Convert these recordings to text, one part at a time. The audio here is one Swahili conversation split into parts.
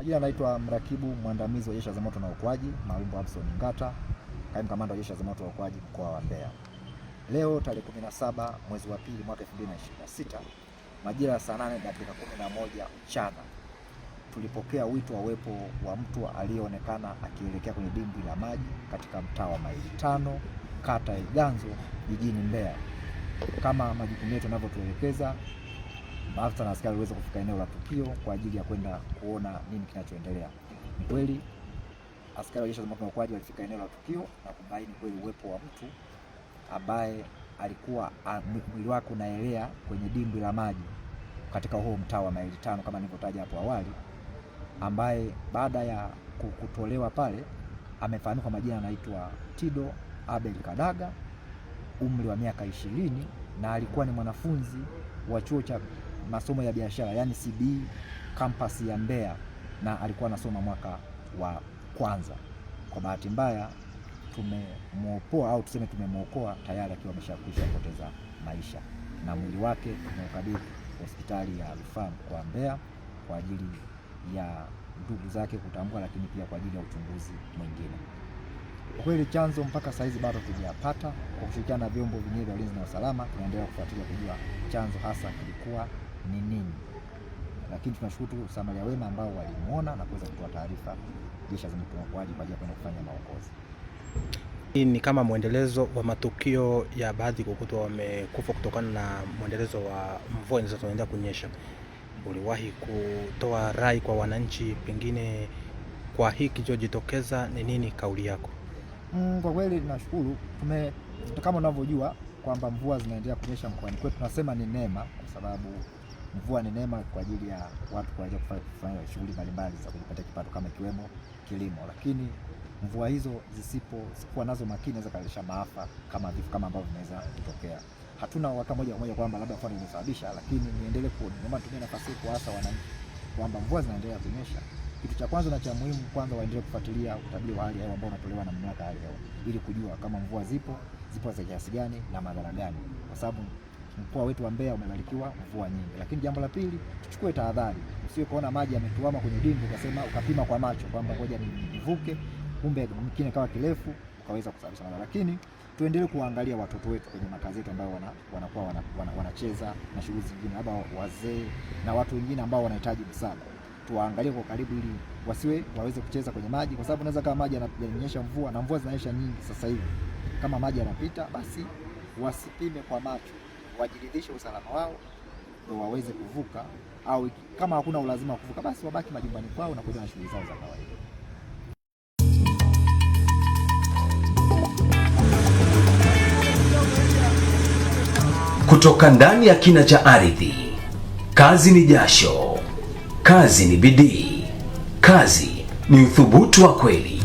Majina naitwa mrakibu mwandamizi wa Jeshi la Zimamoto na Uokoaji, Malumbo Abson Ngata, kaimu kamanda wa Jeshi la Zimamoto na Uokoaji mkoa wa Mbeya. Leo tarehe 17 mwezi wa pili mwaka 2026 majira ya saa 8:11 mchana tulipokea wito wa uwepo wa mtu aliyeonekana akielekea kwenye dimbwi la maji katika mtaa wa Maili 5 kata ya Iganzo jijini Mbeya. Kama majukumu yetu yanavyotuelekeza, maafisa na askari waweze kufika eneo la tukio kwa ajili ya kwenda kuona nini kinachoendelea. Ni kweli askari wa Jeshi la Zimamoto na Uokoaji walifika eneo la tukio na kubaini kweli uwepo wa mtu ambaye alikuwa mwili wake unaelea kwenye dimbwi la maji katika huo mtaa wa Maili 5 kama nilivyotaja hapo awali, ambaye baada ya kutolewa pale amefahamika kwa majina anaitwa Tido Abel Kadaga, umri wa miaka 20, na alikuwa ni mwanafunzi wa chuo cha masomo ya biashara yani CBE campus ya Mbeya, na alikuwa anasoma mwaka wa kwanza. Kwa bahati mbaya tumemuopoa au tuseme tumemwokoa tayari akiwa ameshakwisha kupoteza maisha, na mwili wake tumeukabidhi hospitali ya Rufaa kwa Mbeya kwa ajili ya ndugu zake kutambua, lakini pia kwa ajili ya uchunguzi mwingine. Kwa kweli chanzo mpaka saizi bado tujapata. Kwa kushirikiana na vyombo vingine vya ulinzi na usalama tunaendelea kufuatilia kujua chanzo hasa kilikuwa ni nini, lakini tunashukuru Samaria wema ambao walimuona na kuweza kutoa taarifa Jeshi la Zimamoto na Uokoaji kwa ajili ya kwenda kufanya maokozi. Hii ni kama mwendelezo wa matukio ya baadhi kukutwa wamekufa kutokana na mwendelezo wa mvua zinazoendelea kunyesha. Uliwahi kutoa rai kwa wananchi, pengine kwa hiki kilichojitokeza ni nini kauli yako? Kwa kweli nashukuru. Kama unavyojua kwamba mvua zinaendelea kunyesha mkoani kwetu, tunasema ni neema, kwa sababu mvua ni neema kwa ajili ya watu kuweza kufanya shughuli mbalimbali za kujipatia kipato kama ikiwemo kilimo, lakini mvua hizo zisipokuwa nazo makini inaweza kuleta maafa kama vifo kama ambavyo vinaweza kutokea. Hatuna waka moja kwa moja kwamba labda mfano imesababisha, lakini niendelee kutumia nafasi hii kuasa wananchi kwamba mvua zinaendelea kunyesha. Kitu cha kwanza na cha muhimu, kwanza waendelee kufuatilia utabiri wa hali ya hewa ambao unatolewa na mamlaka ya hali ya hewa ili kujua kama mvua zipo za kiasi gani na madhara gani, kwa sababu mkoa wetu wa Mbeya umebarikiwa mvua nyingi. Lakini jambo la pili, tuchukue tahadhari. Usiwe kuona maji yametuama kwenye dimbwi ukapima kwa macho kwamba ngoja nivuke, kumbe mwingine kawa kirefu ukaweza kusababisha madhara. Lakini tuendelee kuangalia watoto wetu kwenye makazi yetu ambao wanakuwa wanacheza na shughuli zingine, labda wazee na watu wengine ambao wanahitaji msaada. Tuwaangalie kwa karibu ili waweze kucheza kwenye maji, kwa sababu unaweza kama maji yananyesha mvua na mvua zinanyesha nyingi sasa hivi, kama maji yanapita basi wasipime kwa macho, wajiridhishe usalama wao ndio waweze kuvuka, au kama hakuna ulazima kuvuka basi wabaki majumbani kwao na kuendelea na shughuli zao za kawaida. Kutoka ndani ya kina cha ardhi, kazi ni jasho, kazi ni bidii, kazi ni uthubutu wa kweli.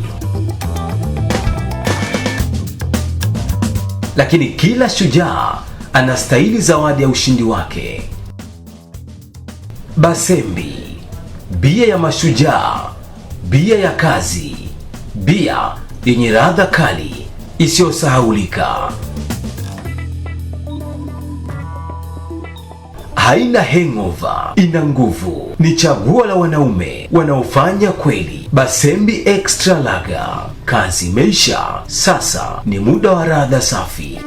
Lakini kila shujaa anastahili zawadi ya ushindi wake. Basembi, bia ya mashujaa, bia ya kazi, bia yenye ladha kali isiyosahaulika. Haina hangover, ina nguvu. Ni chaguo la wanaume wanaofanya kweli. Basembi Extra Lager, kazi imeisha, sasa ni muda wa ladha safi.